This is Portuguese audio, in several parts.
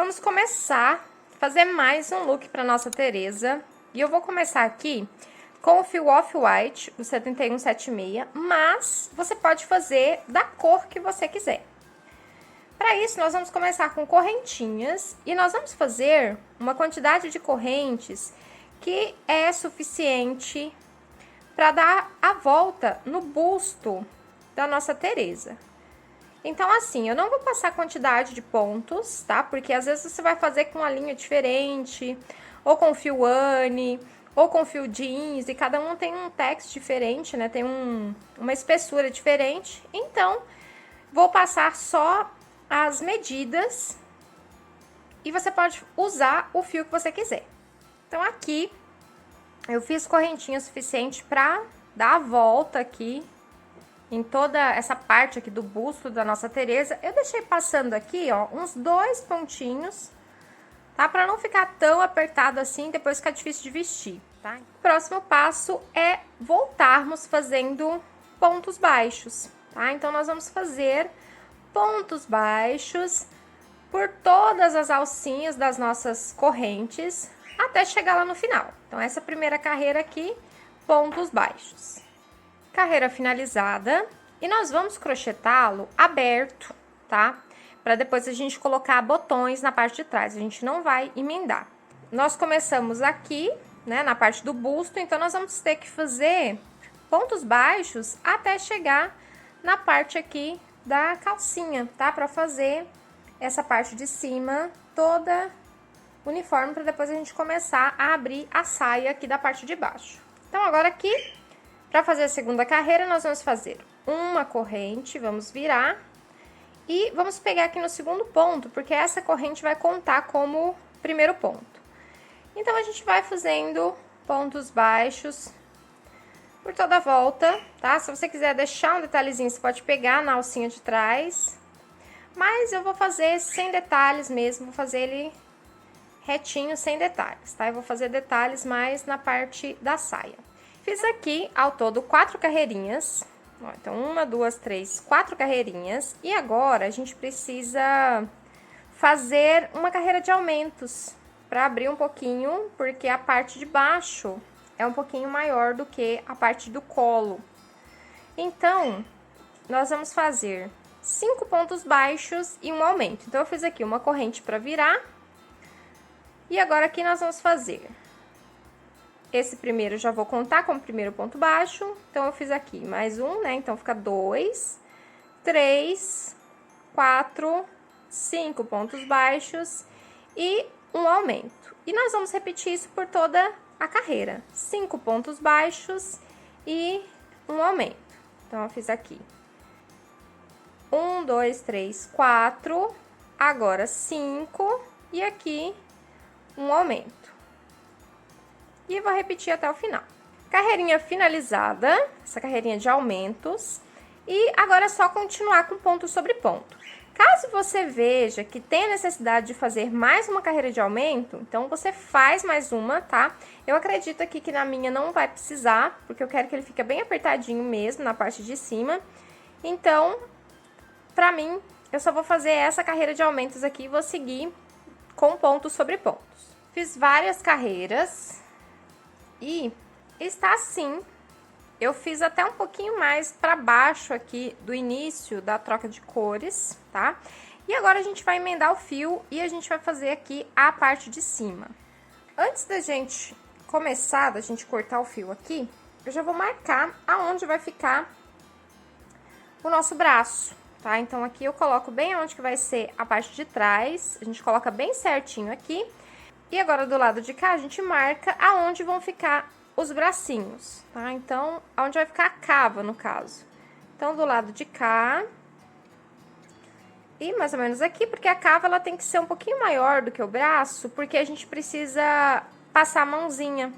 Vamos começar a fazer mais um look para nossa Tereza. E eu vou começar aqui com o fio Off-White, o 7176, mas você pode fazer da cor que você quiser. Para isso, nós vamos começar com correntinhas e nós vamos fazer uma quantidade de correntes que é suficiente para dar a volta no busto da nossa Tereza. Então, assim, eu não vou passar quantidade de pontos, tá? Porque às vezes você vai fazer com uma linha diferente, ou com fio Anne, ou com fio jeans, e cada um tem um texto diferente, né? Tem uma espessura diferente. Então, vou passar só as medidas e você pode usar o fio que você quiser. Então, aqui, eu fiz correntinha suficiente pra dar a volta aqui em toda essa parte aqui do busto da nossa Tereza. Eu deixei passando aqui, ó, uns 2 pontinhos, tá? Pra não ficar tão apertado assim, depois fica difícil de vestir, tá? O próximo passo é voltarmos fazendo pontos baixos, tá? Então, nós vamos fazer pontos baixos por todas as alcinhas das nossas correntes, até chegar lá no final. Então, essa primeira carreira aqui, pontos baixos. Carreira finalizada, e nós vamos crochetá-lo aberto, tá? Para depois a gente colocar botões na parte de trás, a gente não vai emendar. Nós começamos aqui, né, na parte do busto, então nós vamos ter que fazer pontos baixos até chegar na parte aqui da calcinha, tá? Para fazer essa parte de cima toda uniforme, para depois a gente começar a abrir a saia aqui da parte de baixo. Então, agora aqui, para fazer a segunda carreira, nós vamos fazer uma corrente, vamos virar e vamos pegar aqui no segundo ponto, porque essa corrente vai contar como primeiro ponto. Então, a gente vai fazendo pontos baixos por toda a volta, tá? Se você quiser deixar um detalhezinho, você pode pegar na alcinha de trás, mas eu vou fazer sem detalhes mesmo, vou fazer ele retinho, sem detalhes, tá? Eu vou fazer detalhes mais na parte da saia. Fiz aqui, ao todo, 4 carreirinhas. Ó, então, 1, 2, 3, 4 carreirinhas. E agora, a gente precisa fazer uma carreira de aumentos para abrir um pouquinho, porque a parte de baixo é um pouquinho maior do que a parte do colo. Então, nós vamos fazer 5 pontos baixos e um aumento. Então, eu fiz aqui uma corrente para virar. E agora, aqui nós vamos fazer... Esse primeiro eu já vou contar como primeiro ponto baixo, então eu fiz aqui mais um, né? Então, fica 2, 3, 4, 5 pontos baixos e um aumento. E nós vamos repetir isso por toda a carreira. 5 pontos baixos e um aumento. Então, eu fiz aqui 1, 2, 3, 4, agora 5 e aqui um aumento. E vou repetir até o final. Carreirinha finalizada, essa carreirinha de aumentos. E agora é só continuar com ponto sobre ponto. Caso você veja que tem a necessidade de fazer mais uma carreira de aumento, então você faz mais uma, tá? Eu acredito aqui que na minha não vai precisar, porque eu quero que ele fique bem apertadinho mesmo na parte de cima. Então, pra mim, eu só vou fazer essa carreira de aumentos aqui e vou seguir com pontos sobre pontos. Fiz várias carreiras. E está assim, eu fiz até um pouquinho mais para baixo aqui do início da troca de cores, tá? E agora a gente vai emendar o fio e a gente vai fazer aqui a parte de cima. Antes da gente começar, da gente cortar o fio aqui, eu já vou marcar aonde vai ficar o nosso braço, tá? Então, aqui eu coloco bem onde que vai ser a parte de trás, a gente coloca bem certinho aqui. E agora, do lado de cá, a gente marca aonde vão ficar os bracinhos, tá? Então, aonde vai ficar a cava, no caso. Então, do lado de cá. E mais ou menos aqui, porque a cava, ela tem que ser um pouquinho maior do que o braço, porque a gente precisa passar a mãozinha.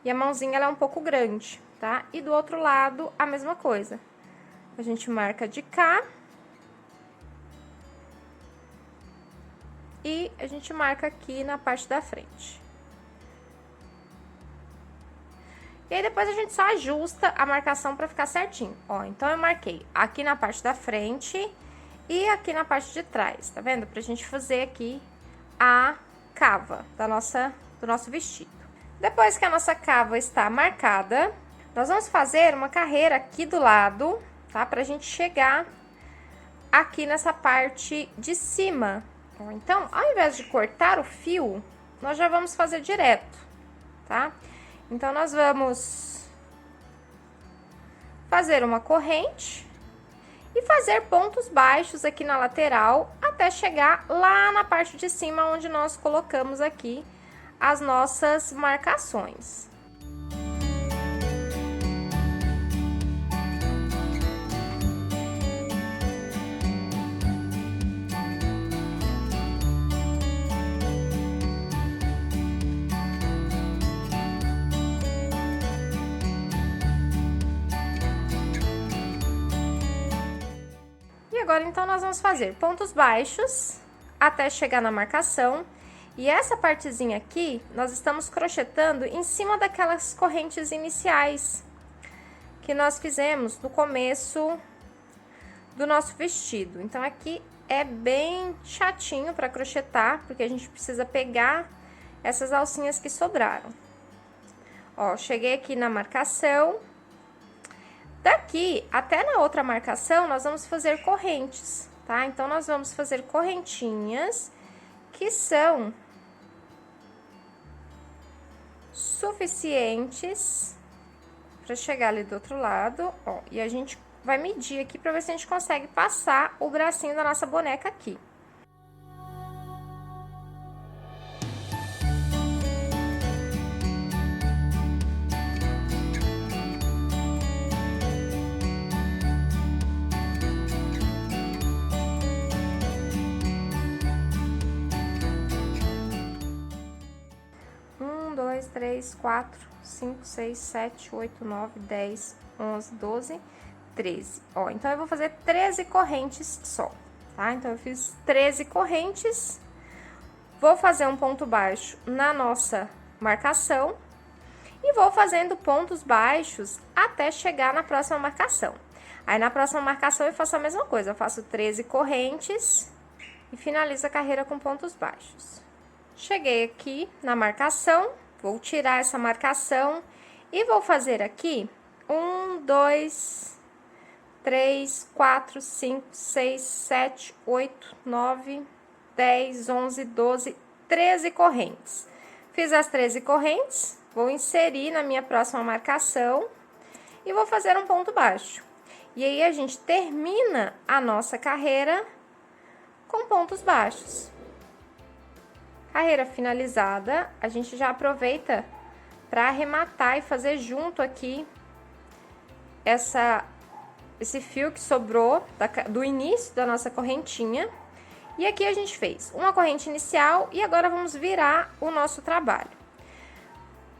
E a mãozinha, ela é um pouco grande, tá? E do outro lado, a mesma coisa. A gente marca de cá. E a gente marca aqui na parte da frente. E aí, depois a gente só ajusta a marcação pra ficar certinho. Ó, então, eu marquei aqui na parte da frente e aqui na parte de trás, tá vendo? Pra gente fazer aqui a cava do nosso vestido. Depois que a nossa cava está marcada, nós vamos fazer uma carreira aqui do lado, tá? Pra gente chegar aqui nessa parte de cima. Então, ao invés de cortar o fio, nós já vamos fazer direto, tá? Então, nós vamos fazer uma corrente e fazer pontos baixos aqui na lateral até chegar lá na parte de cima onde nós colocamos aqui as nossas marcações. Agora, então, nós vamos fazer pontos baixos até chegar na marcação. E essa partezinha aqui, nós estamos crochetando em cima daquelas correntes iniciais que nós fizemos no começo do nosso vestido. Então, aqui é bem chatinho para crochetar, porque a gente precisa pegar essas alcinhas que sobraram. Ó, cheguei aqui na marcação. Daqui até na outra marcação, nós vamos fazer correntes, tá? Então, nós vamos fazer correntinhas que são suficientes para chegar ali do outro lado, ó. E a gente vai medir aqui para ver se a gente consegue passar o bracinho da nossa boneca aqui. Dois, 3, 4, 5, 6, 7, 8, 9, 10, 11, 12, 13. Ó, então, eu vou fazer 13 correntes só, tá? Então, eu fiz 13 correntes, vou fazer um ponto baixo na nossa marcação e vou fazendo pontos baixos até chegar na próxima marcação. Aí, na próxima marcação, eu faço a mesma coisa, eu faço 13 correntes e finalizo a carreira com pontos baixos. Cheguei aqui na marcação, vou tirar essa marcação e vou fazer aqui 1, 2, 3, 4, 5, 6, 7, 8, 9, 10, 11, 12, 13 correntes. Fiz as 13 correntes, vou inserir na minha próxima marcação e vou fazer um ponto baixo. E aí, a gente termina a nossa carreira com pontos baixos. Carreira finalizada, a gente já aproveita para arrematar e fazer junto aqui esse fio que sobrou do início da nossa correntinha. E aqui a gente fez uma corrente inicial e agora vamos virar o nosso trabalho.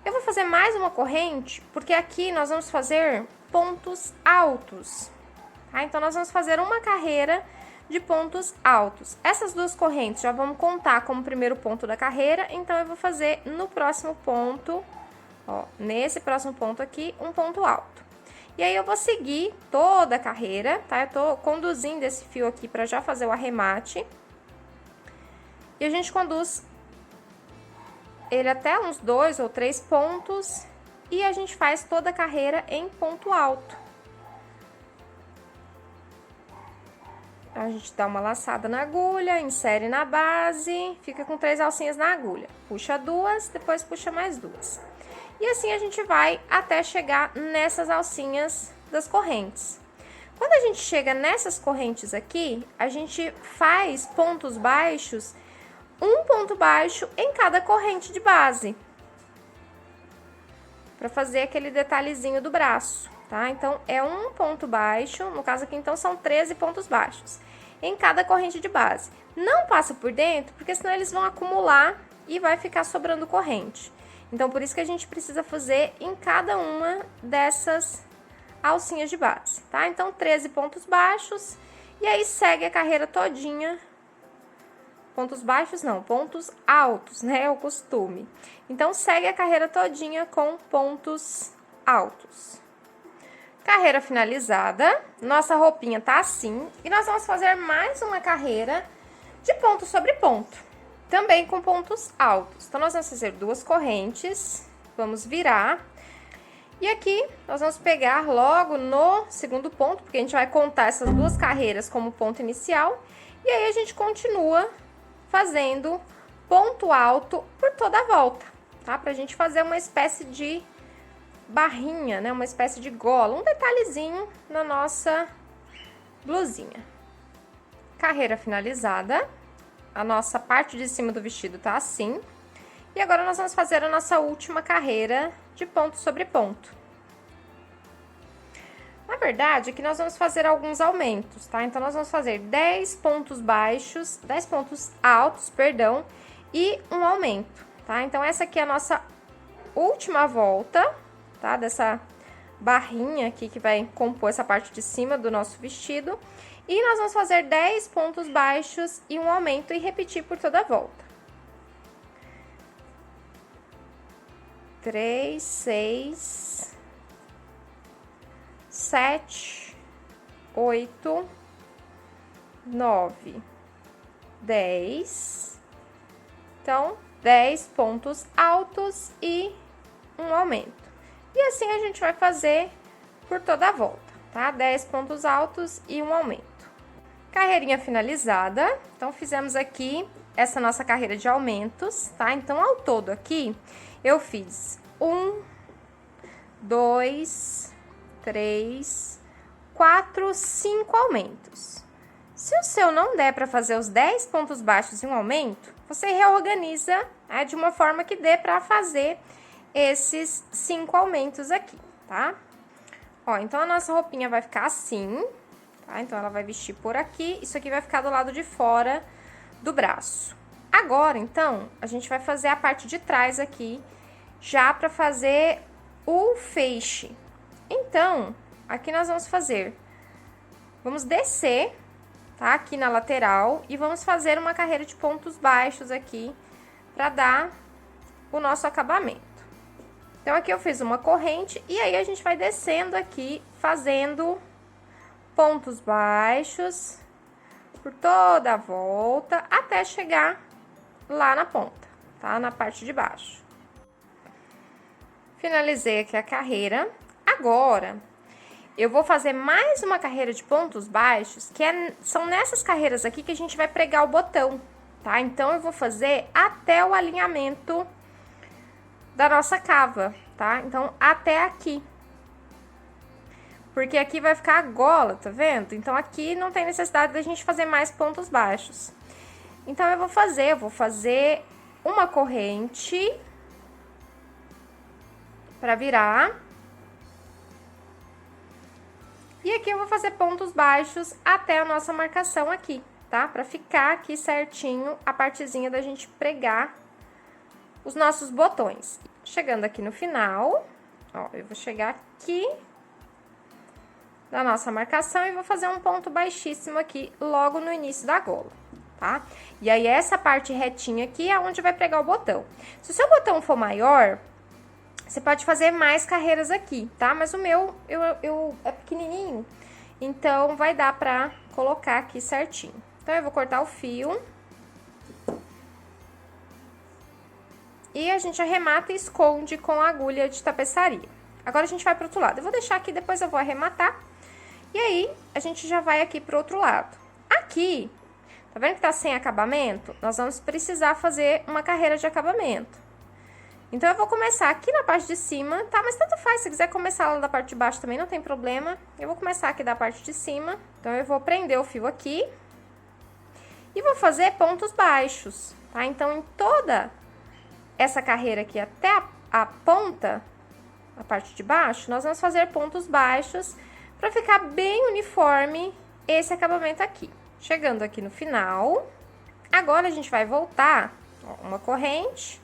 Eu vou fazer mais uma corrente, porque aqui nós vamos fazer pontos altos, tá? Então, nós vamos fazer uma carreira de pontos altos. Essas duas correntes já vamos contar como primeiro ponto da carreira, então eu vou fazer no próximo ponto, ó, nesse próximo ponto aqui, um ponto alto. E aí, eu vou seguir toda a carreira, tá? Eu tô conduzindo esse fio aqui para já fazer o arremate. E a gente conduz ele até uns 2 ou 3 pontos e a gente faz toda a carreira em ponto alto. A gente dá uma laçada na agulha, insere na base, fica com 3 alcinhas na agulha. Puxa 2, depois puxa mais 2. E assim a gente vai até chegar nessas alcinhas das correntes. Quando a gente chega nessas correntes aqui, a gente faz pontos baixos, um ponto baixo em cada corrente de base. Para fazer aquele detalhezinho do braço, tá? Então, é um ponto baixo, no caso aqui, então, são 13 pontos baixos em cada corrente de base. Não passa por dentro, porque senão eles vão acumular e vai ficar sobrando corrente. Então, por isso que a gente precisa fazer em cada uma dessas alcinhas de base, tá? Então, 13 pontos baixos e aí segue a carreira todinha. Pontos baixos não, pontos altos, né? É o costume. Então, segue a carreira todinha com pontos altos. Carreira finalizada, nossa roupinha tá assim. E nós vamos fazer mais uma carreira de ponto sobre ponto, também com pontos altos. Então, nós vamos fazer 2 correntes, vamos virar. E aqui, nós vamos pegar logo no segundo ponto, porque a gente vai contar essas 2 carreiras como ponto inicial. E aí, a gente continua fazendo ponto alto por toda a volta, tá? Pra gente fazer uma espécie de barrinha, né? Uma espécie de gola, um detalhezinho na nossa blusinha. Carreira finalizada. A nossa parte de cima do vestido tá assim. E agora nós vamos fazer a nossa última carreira de ponto sobre ponto. Na verdade, aqui nós vamos fazer alguns aumentos, tá? Então, nós vamos fazer 10 pontos baixos, 10 pontos altos, perdão, e um aumento, tá? Então, essa aqui é a nossa última volta, tá? Dessa barrinha aqui que vai compor essa parte de cima do nosso vestido. E nós vamos fazer 10 pontos baixos e um aumento e repetir por toda a volta. 3, 6, 7, 8, 9, 10. Então, 10 pontos altos e um aumento. E assim a gente vai fazer por toda a volta, tá? 10 pontos altos e um aumento. Carreirinha finalizada. Então, fizemos aqui essa nossa carreira de aumentos, tá? Então, ao todo aqui, eu fiz 1, 2, 3, 4, 5 aumentos. Se o seu não der para fazer os 10 pontos baixos e um aumento, você reorganiza, né, de uma forma que dê para fazer esses 5 aumentos aqui, tá? Ó, então a nossa roupinha vai ficar assim, tá? Então ela vai vestir por aqui, isso aqui vai ficar do lado de fora do braço. Agora, então, a gente vai fazer a parte de trás aqui, já para fazer o feixe. Então, aqui nós vamos fazer, vamos descer, tá? Aqui na lateral e vamos fazer uma carreira de pontos baixos aqui para dar o nosso acabamento. Então, aqui eu fiz uma corrente e aí a gente vai descendo aqui, fazendo pontos baixos por toda a volta até chegar lá na ponta, tá? Na parte de baixo. Finalizei aqui a carreira. Agora, eu vou fazer mais uma carreira de pontos baixos, que são nessas carreiras aqui que a gente vai pregar o botão, tá? Então, eu vou fazer até o alinhamento da nossa cava, tá? Então, até aqui. Porque aqui vai ficar a gola, tá vendo? Então, aqui não tem necessidade da gente fazer mais pontos baixos. Então, eu vou fazer uma corrente pra virar. E aqui eu vou fazer pontos baixos até a nossa marcação aqui, tá? Pra ficar aqui certinho a partezinha da gente pregar os nossos botões. Chegando aqui no final, ó, eu vou chegar aqui na nossa marcação e vou fazer um ponto baixíssimo aqui logo no início da gola, tá? E aí, essa parte retinha aqui é onde vai pregar o botão. Se o seu botão for maior, você pode fazer mais carreiras aqui, tá? Mas o meu, é pequenininho, então vai dar pra colocar aqui certinho. Então, eu vou cortar o fio. E a gente arremata e esconde com a agulha de tapeçaria. Agora, a gente vai pro outro lado. Eu vou deixar aqui, depois eu vou arrematar. E aí, a gente já vai aqui pro outro lado. Aqui, tá vendo que tá sem acabamento? Nós vamos precisar fazer uma carreira de acabamento. Então, eu vou começar aqui na parte de cima, tá? Mas tanto faz, se quiser começar lá da parte de baixo também, não tem problema. Eu vou começar aqui da parte de cima. Então, eu vou prender o fio aqui. E vou fazer pontos baixos, tá? Então, em toda essa carreira aqui até a ponta, a parte de baixo, nós vamos fazer pontos baixos para ficar bem uniforme esse acabamento aqui. Chegando aqui no final, agora a gente vai voltar, ó, uma corrente,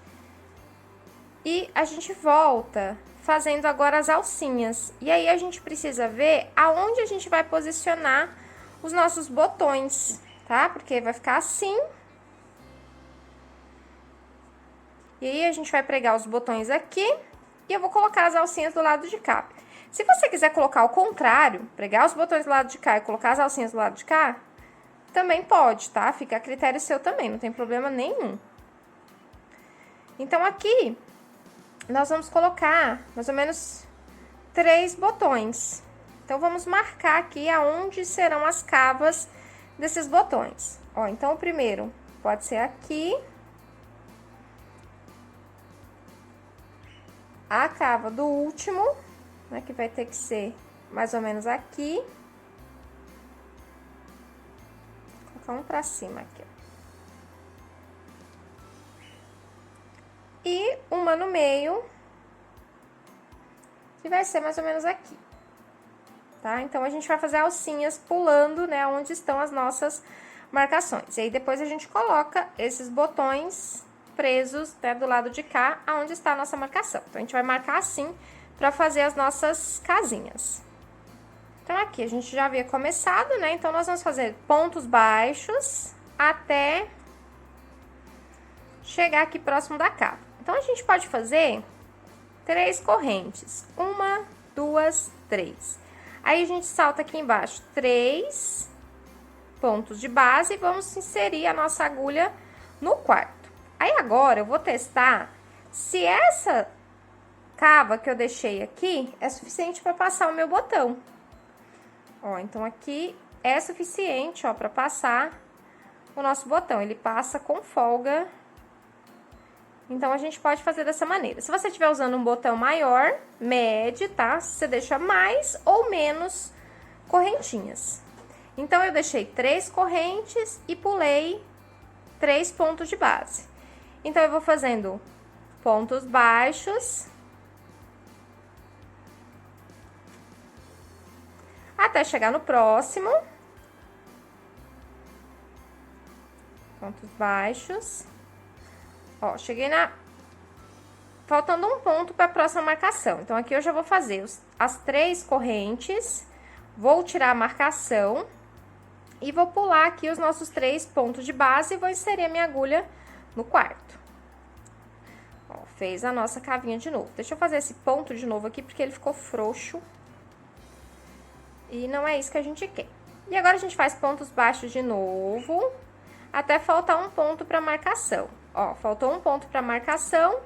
e a gente volta fazendo agora as alcinhas. E aí, a gente precisa ver aonde a gente vai posicionar os nossos botões, tá? Porque vai ficar assim. E aí, a gente vai pregar os botões aqui e eu vou colocar as alcinhas do lado de cá. Se você quiser colocar ao contrário, pregar os botões do lado de cá e colocar as alcinhas do lado de cá, também pode, tá? Fica a critério seu também, não tem problema nenhum. Então, aqui, nós vamos colocar mais ou menos 3 botões. Então, vamos marcar aqui aonde serão as cavas desses botões. Ó, então, o primeiro pode ser aqui. A cava do último, né, que vai ter que ser mais ou menos aqui. Vou colocar um pra cima aqui, ó. E uma no meio, que vai ser mais ou menos aqui, tá? Então, a gente vai fazer alcinhas pulando, né, onde estão as nossas marcações. E aí, depois a gente coloca esses botões presos, né, do lado de cá, aonde está a nossa marcação. Então, a gente vai marcar assim, pra fazer as nossas casinhas. Então, aqui, a gente já havia começado, né? Então, nós vamos fazer pontos baixos até chegar aqui próximo da cava. Então, a gente pode fazer 3 correntes. 1, 2, 3. Aí, a gente salta aqui embaixo 3 pontos de base e vamos inserir a nossa agulha no quarto. Aí, agora, eu vou testar se essa cava que eu deixei aqui é suficiente para passar o meu botão. Ó, então, aqui é suficiente, ó, para passar o nosso botão. Ele passa com folga. Então, a gente pode fazer dessa maneira. Se você estiver usando um botão maior, mede, tá? Você deixa mais ou menos correntinhas. Então, eu deixei 3 correntes e pulei 3 pontos de base. Então, eu vou fazendo pontos baixos até chegar no próximo. Pontos baixos. Ó, cheguei na... Faltando um ponto para a próxima marcação. Então, aqui eu já vou fazer as 3 correntes, vou tirar a marcação e vou pular aqui os nossos 3 pontos de base e vou inserir a minha agulha no quarto. Ó, fez a nossa cavinha de novo. Deixa eu fazer esse ponto de novo aqui, porque ele ficou frouxo. E não é isso que a gente quer. E agora, a gente faz pontos baixos de novo, até faltar um ponto para marcação. Ó, faltou um ponto para marcação.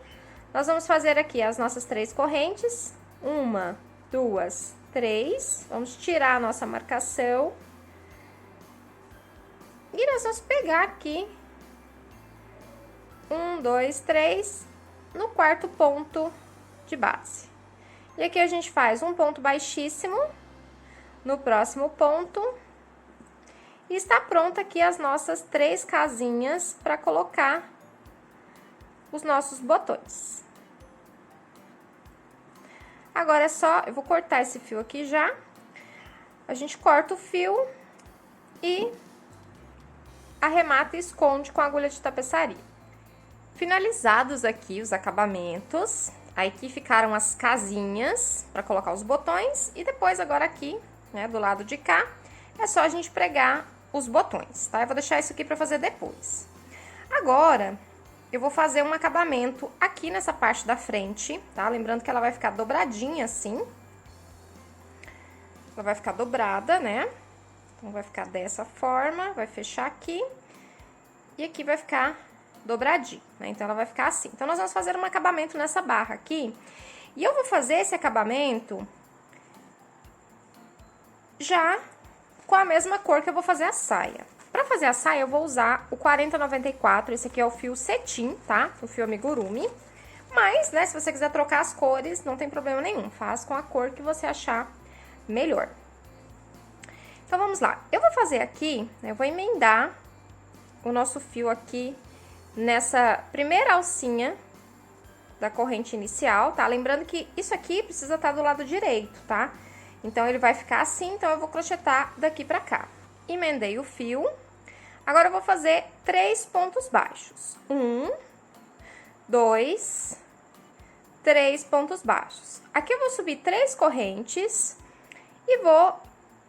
Nós vamos fazer aqui as nossas 3 correntes. 1, 2, 3. Vamos tirar a nossa marcação. E nós vamos pegar aqui 1, 2, 3 no quarto ponto de base. E aqui a gente faz um ponto baixíssimo no próximo ponto. E está pronta aqui as nossas 3 casinhas para colocar os nossos botões. Agora é só, eu vou cortar esse fio aqui já. A gente corta o fio e arremata e esconde com a agulha de tapeçaria. Finalizados aqui os acabamentos, aí aqui ficaram as casinhas para colocar os botões e depois agora aqui, né, do lado de cá, é só a gente pregar os botões, tá? Eu vou deixar isso aqui para fazer depois. Agora, eu vou fazer um acabamento aqui nessa parte da frente, tá? Lembrando que ela vai ficar dobradinha assim. Ela vai ficar dobrada, né? Então, vai ficar dessa forma, vai fechar aqui. E aqui vai ficar dobradinho, né? Então, ela vai ficar assim. Então, nós vamos fazer um acabamento nessa barra aqui. E eu vou fazer esse acabamento já com a mesma cor que eu vou fazer a saia. Pra fazer a saia, eu vou usar o 4094, esse aqui é o fio cetim, tá? O fio amigurumi. Mas, né, se você quiser trocar as cores, não tem problema nenhum. Faz com a cor que você achar melhor. Então, vamos lá. Eu vou fazer aqui, eu vou emendar o nosso fio aqui nessa primeira alcinha da corrente inicial, tá? Lembrando que isso aqui precisa estar do lado direito, tá? Então, ele vai ficar assim, então eu vou crochetar daqui pra cá. Emendei o fio. Agora, eu vou fazer 3 pontos baixos. 1, 2, 3 pontos baixos. Aqui eu vou subir 3 correntes e vou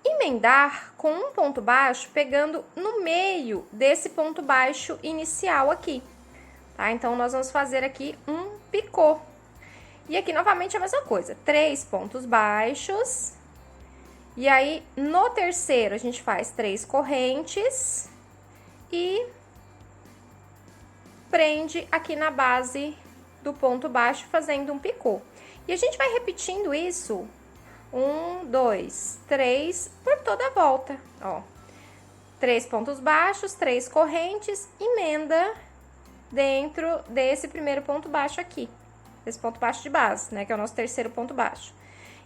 emendar com um ponto baixo, pegando no meio desse ponto baixo inicial aqui, tá? Então, nós vamos fazer aqui um picô. E aqui, novamente, a mesma coisa. 3 pontos baixos. E aí, no terceiro, a gente faz 3 correntes e prende aqui na base do ponto baixo fazendo um picô. E a gente vai repetindo isso 1, 2, 3 por toda a volta, ó. 3 pontos baixos, 3 correntes, emenda dentro desse primeiro ponto baixo aqui, esse ponto baixo de base, né, que é o nosso terceiro ponto baixo.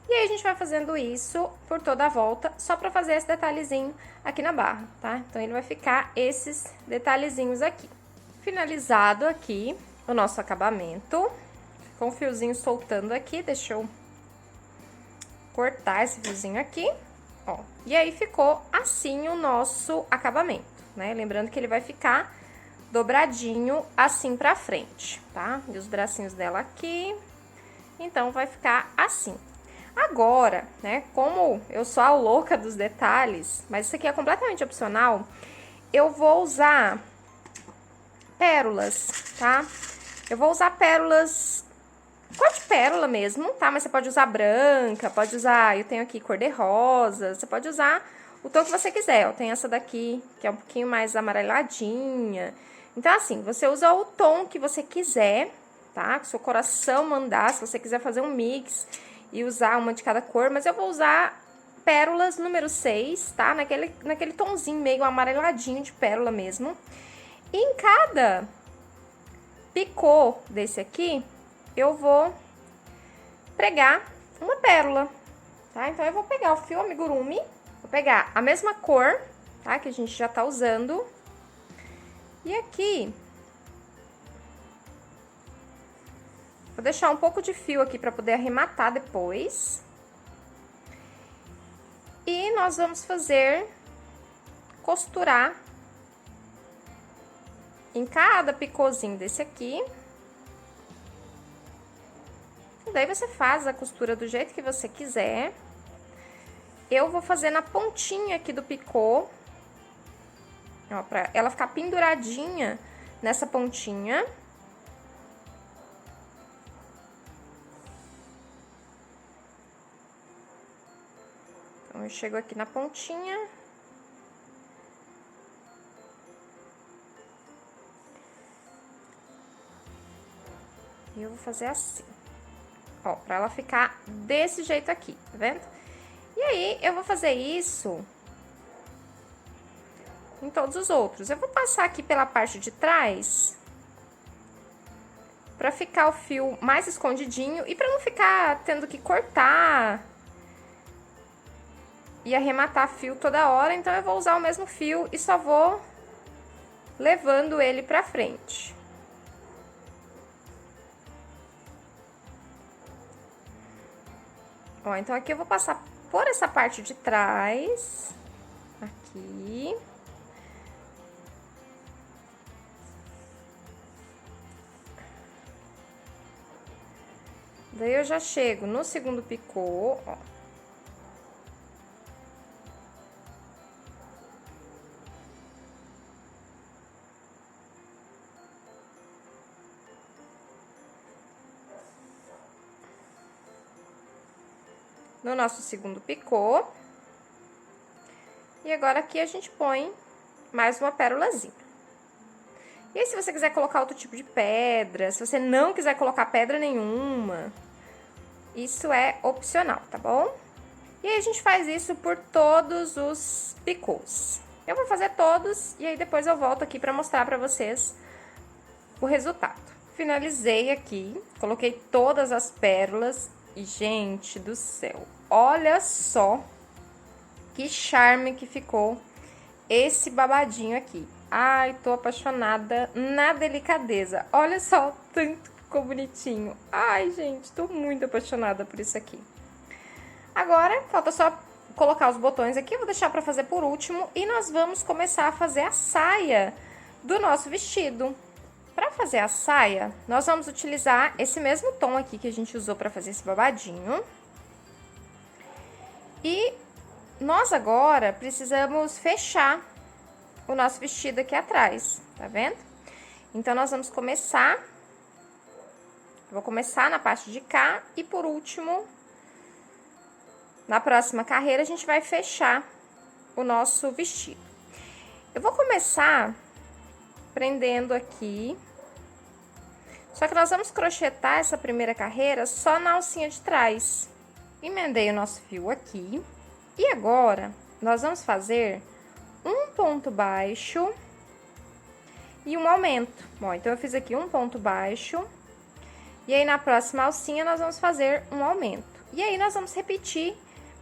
E aí a gente vai fazendo isso por toda a volta, só pra fazer esse detalhezinho aqui na barra, tá? Então ele vai ficar esses detalhezinhos aqui. Finalizado aqui o nosso acabamento, com o fiozinho soltando aqui, deixa eu cortar esse fiozinho aqui, ó. E aí ficou assim o nosso acabamento, né? Lembrando que ele vai ficar dobradinho assim pra frente, tá? E os bracinhos dela aqui, então vai ficar assim. Agora, né, como eu sou a louca dos detalhes, mas isso aqui é completamente opcional, eu vou usar pérolas, tá? Eu vou usar pérolas, cor de pérola mesmo, tá? Mas você pode usar branca, pode usar, eu tenho aqui cor de rosa, você pode usar o tom que você quiser. Eu tenho essa daqui, que é um pouquinho mais amareladinha. Então, assim, você usa o tom que você quiser, tá? Que seu coração mandar, se você quiser fazer um mix e usar uma de cada cor, mas eu vou usar pérolas número 6, tá? Naquele tomzinho meio amareladinho de pérola mesmo. E em cada picô desse aqui, eu vou pregar uma pérola, tá? Então, eu vou pegar o fio amigurumi, vou pegar a mesma cor, tá? Que a gente já tá usando. E aqui, vou deixar um pouco de fio aqui pra poder arrematar depois. E nós vamos costurar em cada picôzinho desse aqui. Daí você faz a costura do jeito que você quiser. Eu vou fazer na pontinha aqui do picô, ó, pra ela ficar penduradinha nessa pontinha. Então, eu chego aqui na pontinha. E eu vou fazer assim. Ó, pra ela ficar desse jeito aqui, tá vendo? E aí, eu vou fazer isso em todos os outros. Eu vou passar aqui pela parte de trás, pra ficar o fio mais escondidinho e pra não ficar tendo que cortar e arrematar fio toda hora. Então, eu vou usar o mesmo fio e só vou levando ele pra frente. Ó, então, aqui eu vou passar por essa parte de trás, aqui. Daí, eu já chego no segundo picô, ó. No nosso segundo picô. E agora, aqui, a gente põe mais uma pérolazinha. E aí, se você quiser colocar outro tipo de pedra, se você não quiser colocar pedra nenhuma, isso é opcional, tá bom? E aí, a gente faz isso por todos os picôs. Eu vou fazer todos e aí depois eu volto aqui pra mostrar pra vocês o resultado. Finalizei aqui, coloquei todas as pérolas e, gente do céu, olha só que charme que ficou esse babadinho aqui. Ai, tô apaixonada na delicadeza. Olha só, tanto que ficou bonitinho. Ai, gente, tô muito apaixonada por isso aqui. Agora, falta só colocar os botões aqui. Vou deixar pra fazer por último. E nós vamos começar a fazer a saia do nosso vestido. Pra fazer a saia, nós vamos utilizar esse mesmo tom aqui que a gente usou pra fazer esse babadinho. E nós agora precisamos fechar o nosso vestido aqui atrás, tá vendo? Então, nós vamos começar, vou começar na parte de cá e por último, na próxima carreira, a gente vai fechar o nosso vestido. Eu vou começar prendendo aqui Só que nós vamos crochetar essa primeira carreira só na alcinha de trás. Emendei o nosso fio aqui. E agora, nós vamos fazer um ponto baixo e um aumento. Bom, então eu fiz aqui um ponto baixo. E aí, na próxima alcinha, nós vamos fazer um aumento. E aí, nós vamos repetir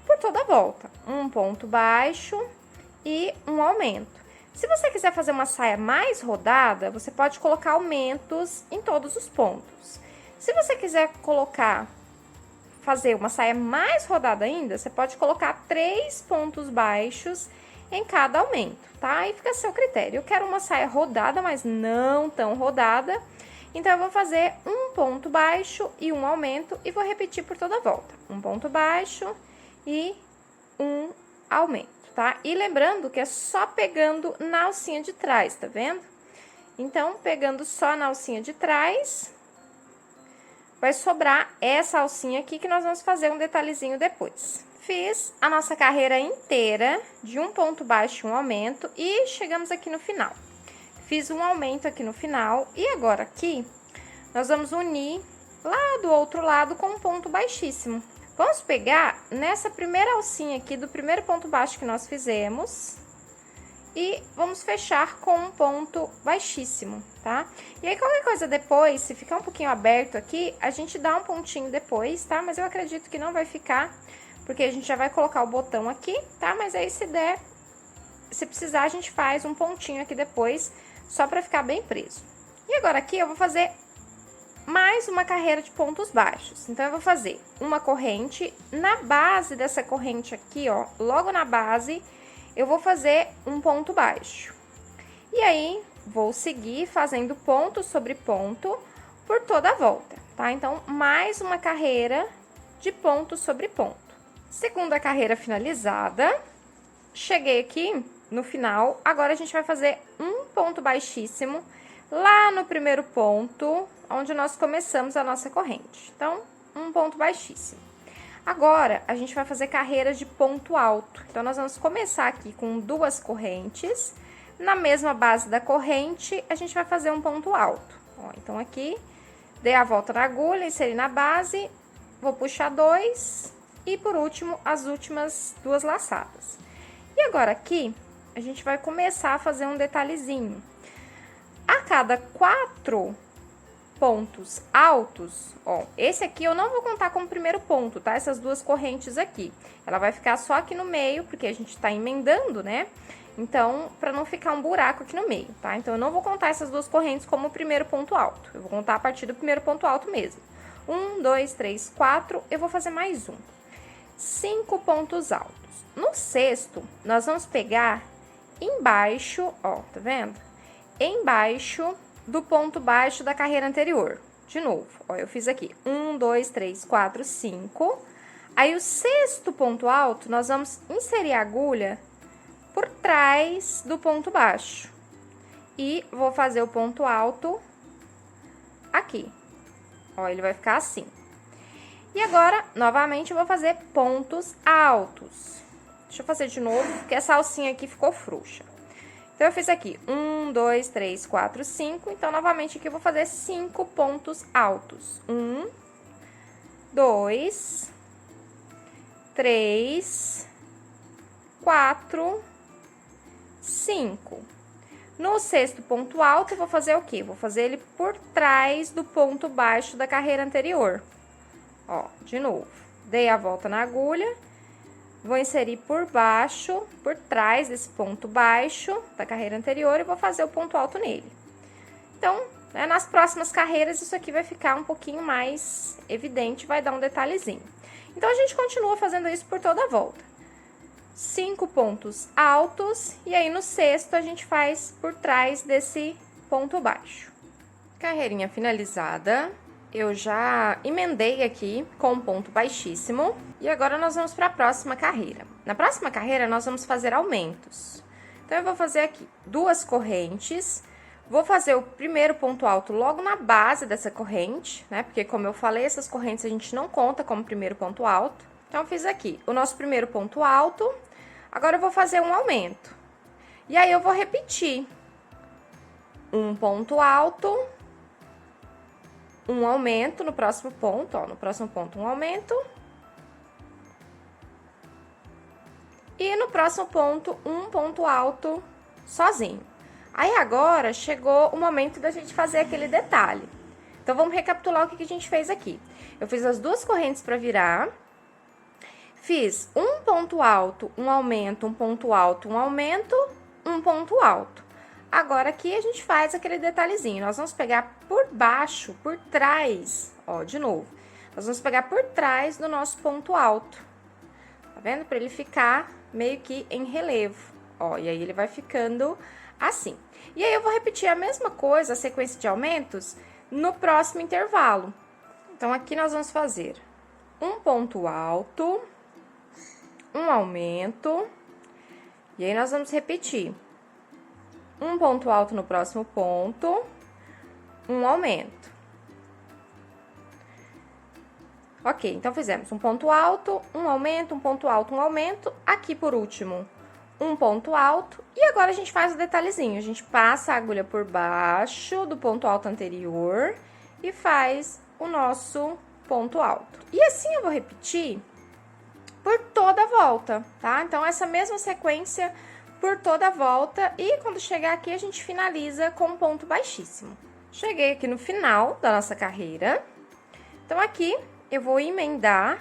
por toda a volta. Um ponto baixo e um aumento. Se você quiser fazer uma saia mais rodada, você pode colocar aumentos em todos os pontos. Se você quiser fazer uma saia mais rodada ainda, você pode colocar 3 pontos baixos em cada aumento, tá? Aí fica a seu critério. Eu quero uma saia rodada, mas não tão rodada. Então, eu vou fazer um ponto baixo e um aumento e vou repetir por toda a volta. Um ponto baixo e um aumento, tá? E lembrando que é só pegando na alcinha de trás, tá vendo? Então, pegando só na alcinha de trás, vai sobrar essa alcinha aqui que nós vamos fazer um detalhezinho depois. Fiz a nossa carreira inteira de um ponto baixo e um aumento e chegamos aqui no final. Fiz um aumento aqui no final e agora aqui nós vamos unir lá do outro lado com um ponto baixíssimo. Vamos pegar nessa primeira alcinha aqui do primeiro ponto baixo que nós fizemos e vamos fechar com um ponto baixíssimo, tá? E aí, qualquer coisa depois, se ficar um pouquinho aberto aqui, a gente dá um pontinho depois, tá? Mas eu acredito que não vai ficar, porque a gente já vai colocar o botão aqui, tá? Mas aí, se precisar, a gente faz um pontinho aqui depois, só pra ficar bem preso. E agora aqui eu vou fazer mais uma carreira de pontos baixos. Então, eu vou fazer uma corrente, na base dessa corrente aqui, ó, logo na base, eu vou fazer um ponto baixo. E aí, vou seguir fazendo ponto sobre ponto por toda a volta, tá? Então, mais uma carreira de ponto sobre ponto. Segunda carreira finalizada, cheguei aqui no final, agora a gente vai fazer um ponto baixíssimo lá no primeiro ponto, onde nós começamos a nossa corrente. Então, um ponto baixíssimo. Agora, a gente vai fazer carreiras de ponto alto. Então, nós vamos começar aqui com 2 correntes. Na mesma base da corrente, a gente vai fazer um ponto alto. Ó, então, aqui, dei a volta na agulha, inseri na base, vou puxar 2 e, por último, as últimas 2 laçadas. E agora, aqui, a gente vai começar a fazer um detalhezinho. A cada 4 pontos altos, ó, esse aqui eu não vou contar como primeiro ponto, tá? Essas 2 correntes aqui. Ela vai ficar só aqui no meio, porque a gente tá emendando, né? Então, pra não ficar um buraco aqui no meio, tá? Então, eu não vou contar essas 2 correntes como primeiro ponto alto. Eu vou contar a partir do primeiro ponto alto mesmo. 1, 2, 3, 4, eu vou fazer mais um. 5 pontos altos. No sexto, nós vamos pegar embaixo, ó, tá vendo? Embaixo do ponto baixo da carreira anterior. De novo, ó, eu fiz aqui 1, 2, 3, 4, 5. Aí, o sexto ponto alto, nós vamos inserir a agulha por trás do ponto baixo. E vou fazer o ponto alto aqui. Ó, ele vai ficar assim. E agora, novamente, eu vou fazer pontos altos. Deixa eu fazer de novo, porque essa alcinha aqui ficou frouxa. Então, eu fiz aqui 1, 2, 3, 4, 5. Então, novamente, aqui eu vou fazer 5 pontos altos. 1, 2, 3, 4, 5. No sexto ponto alto, eu vou fazer o quê? Vou fazer ele por trás do ponto baixo da carreira anterior. Ó, de novo. Dei a volta na agulha. Vou inserir por baixo, por trás desse ponto baixo da carreira anterior e vou fazer o ponto alto nele. Então, né, nas próximas carreiras, isso aqui vai ficar um pouquinho mais evidente, vai dar um detalhezinho. Então, a gente continua fazendo isso por toda a volta. 5 pontos altos e aí no sexto a gente faz por trás desse ponto baixo. Carreirinha finalizada. Eu já emendei aqui com um ponto baixíssimo. E agora, nós vamos para a próxima carreira. Na próxima carreira, nós vamos fazer aumentos. Então, eu vou fazer aqui 2 correntes. Vou fazer o primeiro ponto alto logo na base dessa corrente, né? Porque, como eu falei, essas correntes a gente não conta como primeiro ponto alto. Então, eu fiz aqui o nosso primeiro ponto alto. Agora, eu vou fazer um aumento. E aí, eu vou repetir. Um ponto alto um aumento no próximo ponto, ó, no próximo ponto um aumento. E no próximo ponto, um ponto alto sozinho. Aí agora chegou o momento da gente fazer aquele detalhe. Então vamos recapitular o que a gente fez aqui. Eu fiz as duas correntes para virar. Fiz um ponto alto, um aumento, um ponto alto, um aumento, um ponto alto. Agora aqui a gente faz aquele detalhezinho. Nós vamos pegar por baixo, por trás, ó, de novo. Nós vamos pegar por trás do nosso ponto alto. Tá vendo? Para ele ficar meio que em relevo, ó. E aí ele vai ficando assim. E aí eu vou repetir a mesma coisa, a sequência de aumentos, no próximo intervalo. Então aqui nós vamos fazer um ponto alto, um aumento, e aí nós vamos repetir um ponto alto no próximo ponto, um aumento. Ok, então fizemos um ponto alto, um aumento, um ponto alto, um aumento. Aqui por último, um ponto alto. E agora a gente faz o detalhezinho. A gente passa a agulha por baixo do ponto alto anterior e faz o nosso ponto alto. E assim eu vou repetir por toda a volta, tá? Então, essa mesma sequência por toda a volta, e quando chegar aqui a gente finaliza com um ponto baixíssimo. Cheguei aqui no final da nossa carreira, então aqui eu vou emendar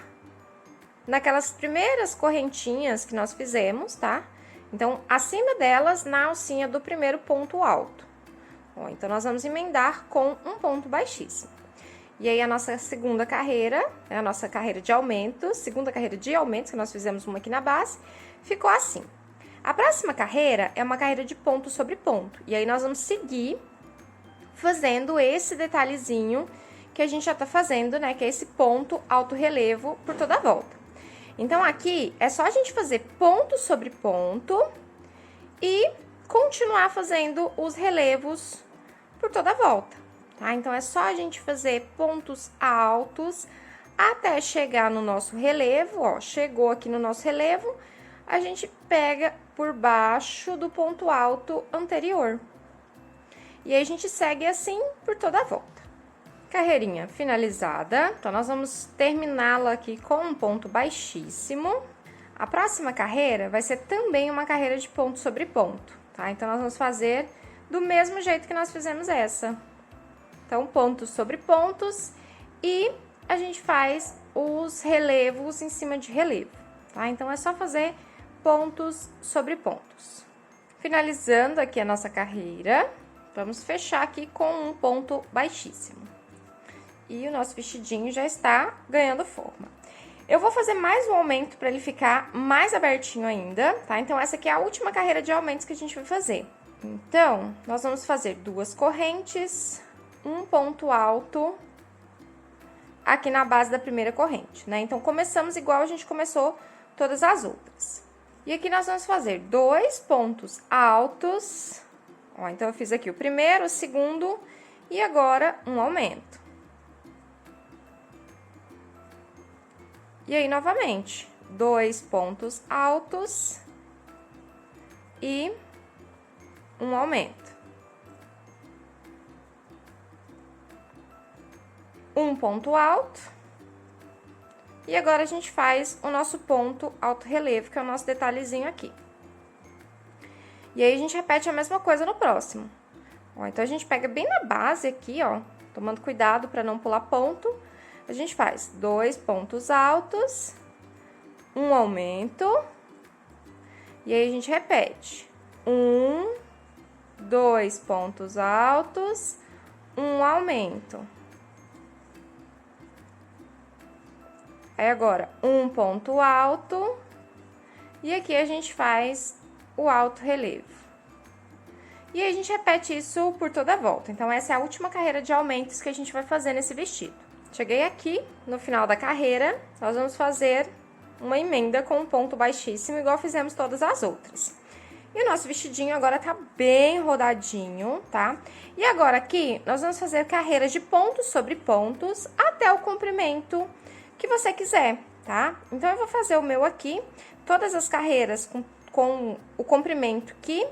naquelas primeiras correntinhas que nós fizemos, tá? Então, acima delas, na alcinha do primeiro ponto alto. Ó, então, nós vamos emendar com um ponto baixíssimo. E aí, a nossa segunda carreira, a nossa carreira de aumentos, segunda carreira de aumentos, que nós fizemos uma aqui na base, ficou assim. A próxima carreira é uma carreira de ponto sobre ponto. E aí, nós vamos seguir fazendo esse detalhezinho que a gente já tá fazendo, né? Que é esse ponto alto relevo por toda a volta. Então, aqui é só a gente fazer ponto sobre ponto e continuar fazendo os relevos por toda a volta, tá? Então, é só a gente fazer pontos altos até chegar no nosso relevo, ó. Chegou aqui no nosso relevo, a gente pega por baixo do ponto alto anterior. E aí, a gente segue assim por toda a volta. Carreirinha finalizada, então nós vamos terminá-la aqui com um ponto baixíssimo. A próxima carreira vai ser também uma carreira de ponto sobre ponto, tá? Então, nós vamos fazer do mesmo jeito que nós fizemos essa. Então, pontos sobre pontos e a gente faz os relevos em cima de relevo, tá? Então, é só fazer pontos sobre pontos. Finalizando aqui a nossa carreira, vamos fechar aqui com um ponto baixíssimo. E o nosso vestidinho já está ganhando forma. Eu vou fazer mais um aumento para ele ficar mais abertinho ainda, tá? Então, essa aqui é a última carreira de aumentos que a gente vai fazer. Então, nós vamos fazer duas correntes, um ponto alto aqui na base da primeira corrente, né? Então, começamos igual a gente começou todas as outras. E aqui nós vamos fazer dois pontos altos. Ó, então, eu fiz aqui o primeiro, o segundo e agora um aumento. E aí, novamente, dois pontos altos e um aumento. Um ponto alto. E agora, a gente faz o nosso ponto alto relevo, que é o nosso detalhezinho aqui. E aí, a gente repete a mesma coisa no próximo. Ó, então, a gente pega bem na base aqui, ó, tomando cuidado para não pular ponto. A gente faz dois pontos altos, um aumento, e aí a gente repete. Um, dois pontos altos, um aumento. Aí, agora, um ponto alto, e aqui a gente faz o alto relevo. E aí, a gente repete isso por toda a volta. Então, essa é a última carreira de aumentos que a gente vai fazer nesse vestido. Cheguei aqui, no final da carreira, nós vamos fazer uma emenda com um ponto baixíssimo, igual fizemos todas as outras. E o nosso vestidinho agora tá bem rodadinho, tá? E agora aqui, nós vamos fazer carreiras de pontos sobre pontos até o comprimento que você quiser, tá? Então, eu vou fazer o meu aqui, todas as carreiras com o comprimento que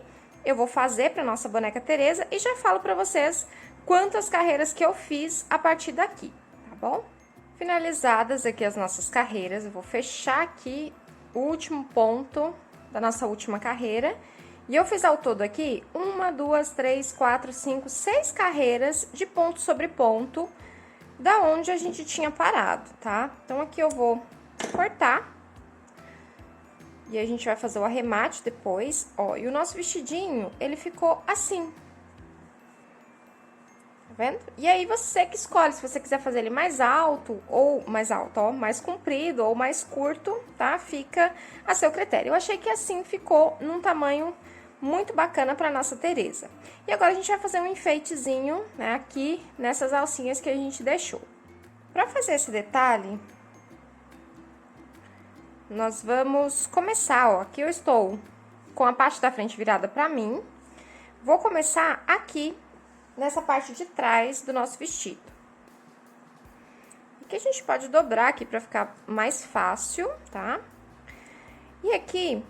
eu vou fazer para nossa boneca Tereza e já falo para vocês quantas carreiras que eu fiz a partir daqui, tá bom? Finalizadas aqui as nossas carreiras, eu vou fechar aqui o último ponto da nossa última carreira. E eu fiz ao todo aqui 1, 2, 3, 4, 5, 6 carreiras de ponto sobre ponto, da onde a gente tinha parado, tá? Então, aqui eu vou cortar. E a gente vai fazer o arremate depois, ó. E o nosso vestidinho, ele ficou assim. Tá vendo? E aí, você que escolhe, se você quiser fazer ele mais alto, ou mais alto, ó, mais comprido ou mais curto, tá? Fica a seu critério. Eu achei que assim ficou num tamanho muito bacana pra nossa Tereza. E agora, a gente vai fazer um enfeitezinho, né, aqui nessas alcinhas que a gente deixou. Pra fazer esse detalhe, nós vamos começar, ó, aqui eu estou com a parte da frente virada pra mim. Vou começar aqui, nessa parte de trás do nosso vestido. Aqui a gente pode dobrar aqui pra ficar mais fácil, tá? E aqui,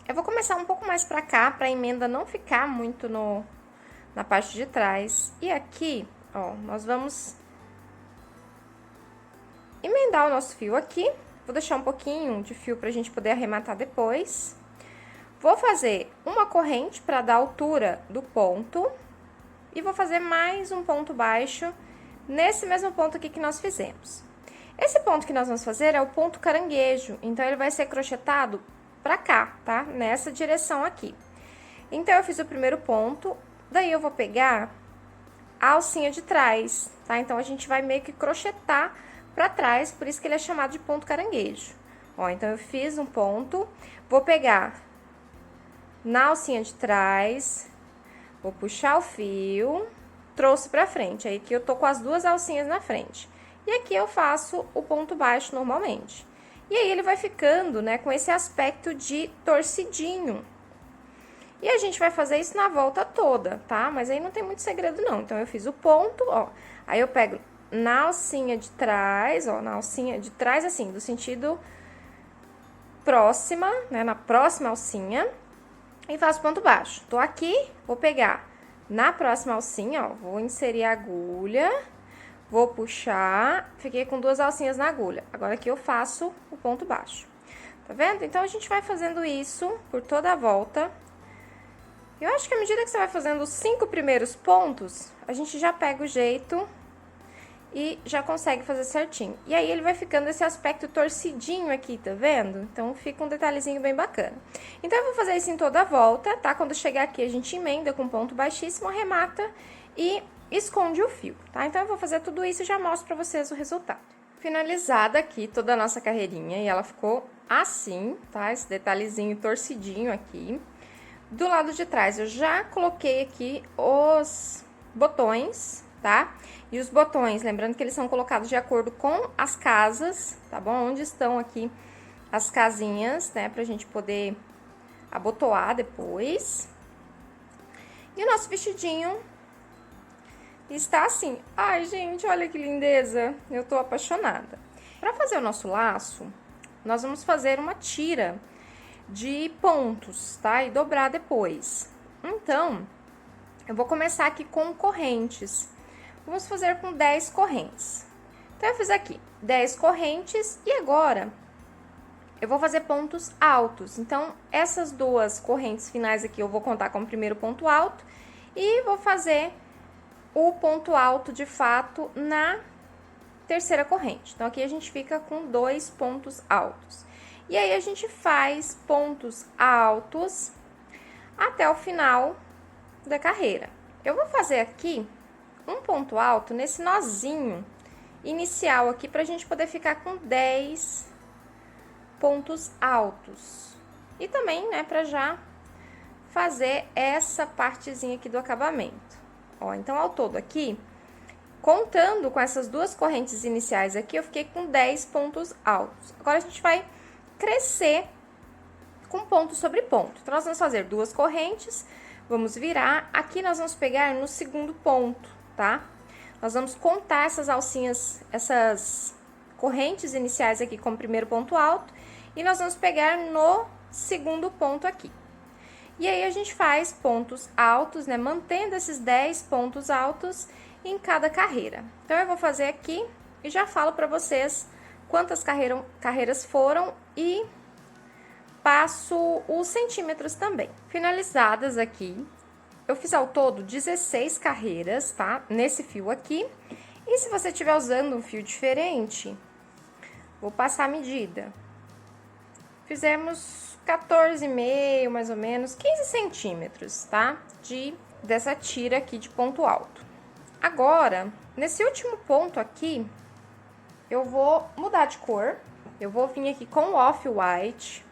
eu vou começar um pouco mais pra cá, pra emenda não ficar muito na parte de trás. E aqui, ó, nós vamos emendar o nosso fio aqui. Vou deixar um pouquinho de fio pra gente poder arrematar depois. Vou fazer uma corrente pra dar a altura do ponto. E vou fazer mais um ponto baixo nesse mesmo ponto aqui que nós fizemos. Esse ponto que nós vamos fazer é o ponto caranguejo. Então, ele vai ser crochetado pra cá, tá? Nessa direção aqui. Então, eu fiz o primeiro ponto. Daí, eu vou pegar a alcinha de trás, tá? Então, a gente vai meio que crochetar pra trás, por isso que ele é chamado de ponto caranguejo. Ó, então, eu fiz um ponto, vou pegar na alcinha de trás, vou puxar o fio, trouxe pra frente, aí que eu tô com as duas alcinhas na frente. E aqui eu faço o ponto baixo normalmente. E aí, ele vai ficando, né, com esse aspecto de torcidinho. E a gente vai fazer isso na volta toda, tá? Mas aí não tem muito segredo, não. Então, eu fiz o ponto, ó, aí eu pego na alcinha de trás, ó, na alcinha de trás, assim, do sentido próxima, né, na próxima alcinha, e faço ponto baixo. Tô aqui, vou pegar na próxima alcinha, ó, vou inserir a agulha, vou puxar, fiquei com duas alcinhas na agulha. Agora, aqui eu faço o ponto baixo. Tá vendo? Então, a gente vai fazendo isso por toda a volta. Eu acho que à medida que você vai fazendo os 5 primeiros pontos, a gente já pega o jeito e já consegue fazer certinho. E aí, ele vai ficando esse aspecto torcidinho aqui, tá vendo? Então, fica um detalhezinho bem bacana. Então, eu vou fazer isso em toda a volta, tá? Quando chegar aqui, a gente emenda com ponto baixíssimo, arremata e esconde o fio, tá? Então, eu vou fazer tudo isso e já mostro pra vocês o resultado. Finalizada aqui toda a nossa carreirinha, e ela ficou assim, tá? Esse detalhezinho torcidinho aqui. Do lado de trás, eu já coloquei aqui os botões, tá? E os botões, lembrando que eles são colocados de acordo com as casas, tá bom? Onde estão aqui as casinhas, né? Pra gente poder abotoar depois. E o nosso vestidinho está assim. Ai, gente, olha que lindeza! Eu tô apaixonada. Pra fazer o nosso laço, nós vamos fazer uma tira de pontos, tá? E dobrar depois. Então, eu vou começar aqui com correntes. Vamos fazer com 10 correntes. Então, eu fiz aqui 10 correntes e agora eu vou fazer pontos altos. Então, essas duas correntes finais aqui eu vou contar como primeiro ponto alto e vou fazer o ponto alto de fato na terceira corrente. Então, aqui a gente fica com 2 pontos altos. E aí, a gente faz pontos altos até o final da carreira. Eu vou fazer aqui um ponto alto nesse nozinho inicial aqui, pra gente poder ficar com 10 pontos altos. E também, né, pra já fazer essa partezinha aqui do acabamento. Ó, então, ao todo aqui, contando com essas duas correntes iniciais aqui, eu fiquei com 10 pontos altos. Agora, a gente vai crescer com ponto sobre ponto. Então, nós vamos fazer 2 correntes, vamos virar. Aqui, nós vamos pegar no segundo ponto, tá? Nós vamos contar essas alcinhas, essas correntes iniciais aqui como primeiro ponto alto, e nós vamos pegar no segundo ponto aqui. E aí, a gente faz pontos altos, né? Mantendo esses 10 pontos altos em cada carreira. Então, eu vou fazer aqui e já falo pra vocês quantas carreiras foram e passo os centímetros também. Finalizadas aqui, eu fiz ao todo 16 carreiras, tá? Nesse fio aqui. E se você estiver usando um fio diferente, vou passar a medida. Fizemos 14,5, mais ou menos, 15 centímetros, tá? Dessa tira aqui de ponto alto. Agora, nesse último ponto aqui, eu vou mudar de cor. Eu vou vir aqui com o off-white.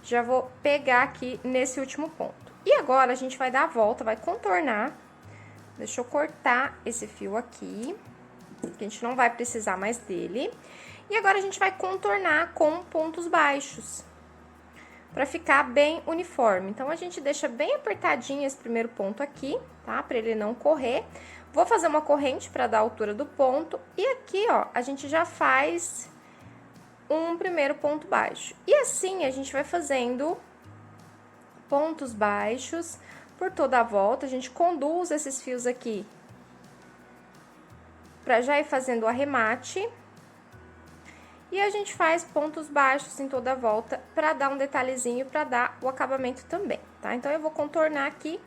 Já vou pegar aqui nesse último ponto. E agora, a gente vai dar a volta, vai contornar. Deixa eu cortar esse fio aqui, que a gente não vai precisar mais dele. E agora, a gente vai contornar com pontos baixos, pra ficar bem uniforme. Então, a gente deixa bem apertadinho esse primeiro ponto aqui, tá? Pra ele não correr. Vou fazer uma corrente pra dar a altura do ponto. E aqui, ó, a gente já faz um primeiro ponto baixo. E assim, a gente vai fazendo pontos baixos por toda a volta. A gente conduz esses fios aqui pra já ir fazendo o arremate. E a gente faz pontos baixos em toda a volta pra dar um detalhezinho, pra dar o acabamento também, tá? Então, eu vou contornar aqui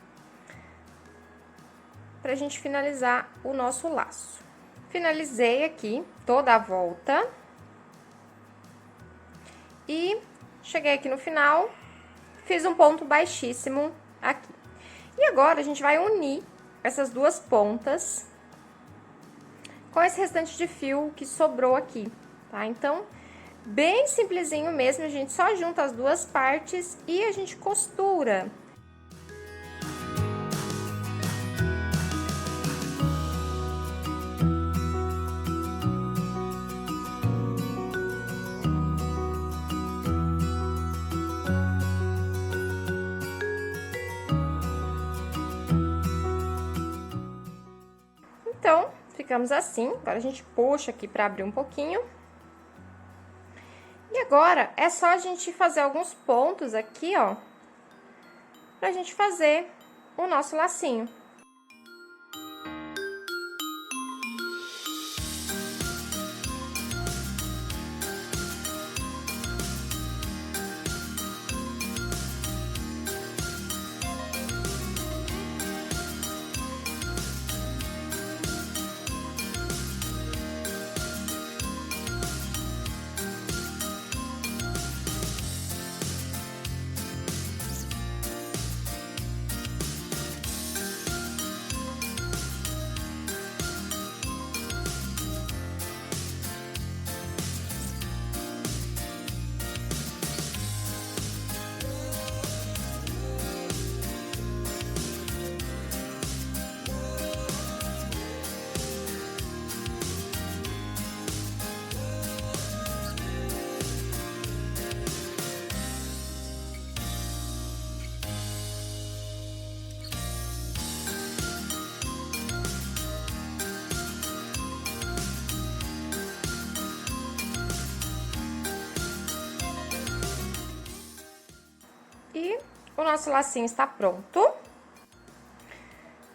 pra gente finalizar o nosso laço. Finalizei aqui toda a volta. E cheguei aqui no final, fiz um ponto baixíssimo aqui. E agora, a gente vai unir essas duas pontas com esse restante de fio que sobrou aqui, tá? Então, bem simplesinho mesmo, a gente só junta as duas partes e a gente costura. Então, ficamos assim. Agora, a gente puxa aqui pra abrir um pouquinho. E agora, é só a gente fazer alguns pontos aqui, ó, pra gente fazer o nosso lacinho. E o nosso lacinho está pronto.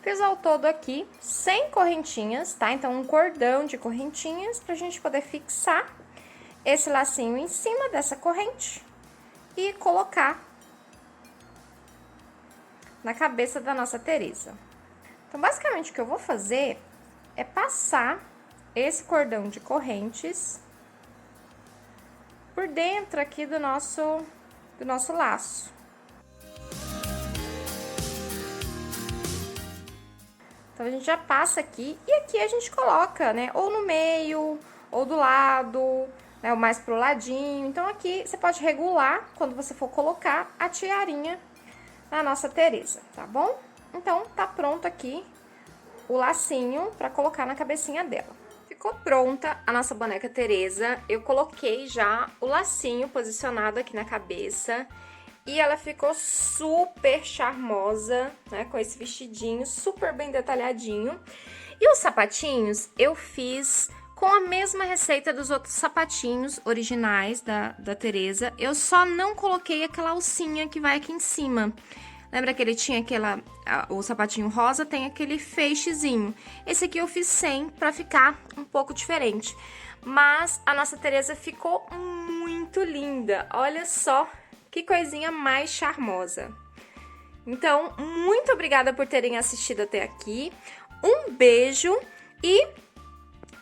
Fiz ao todo aqui 100 correntinhas, tá? Então, um cordão de correntinhas pra gente poder fixar esse lacinho em cima dessa corrente e colocar na cabeça da nossa Teresa. Então, basicamente, o que eu vou fazer é passar esse cordão de correntes por dentro aqui do nosso laço. Então, a gente já passa aqui, e aqui a gente coloca, né, ou no meio, ou do lado, né, ou mais pro ladinho. Então, aqui você pode regular, quando você for colocar a tiarinha na nossa Teresa, tá bom? Então, tá pronto aqui o lacinho pra colocar na cabecinha dela. Ficou pronta a nossa boneca Teresa. Eu coloquei já o lacinho posicionado aqui na cabeça. E ela ficou super charmosa, né? Com esse vestidinho super bem detalhadinho. E os sapatinhos eu fiz com a mesma receita dos outros sapatinhos originais da Teresa. Eu só não coloquei aquela alcinha que vai aqui em cima. Lembra que ele tinha o sapatinho rosa, tem aquele feixezinho. Esse aqui eu fiz sem, pra ficar um pouco diferente. Mas a nossa Tereza ficou muito linda. Olha só que coisinha mais charmosa. Então, muito obrigada por terem assistido até aqui. Um beijo e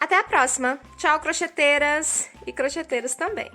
até a próxima. Tchau, crocheteiras e crocheteiros também.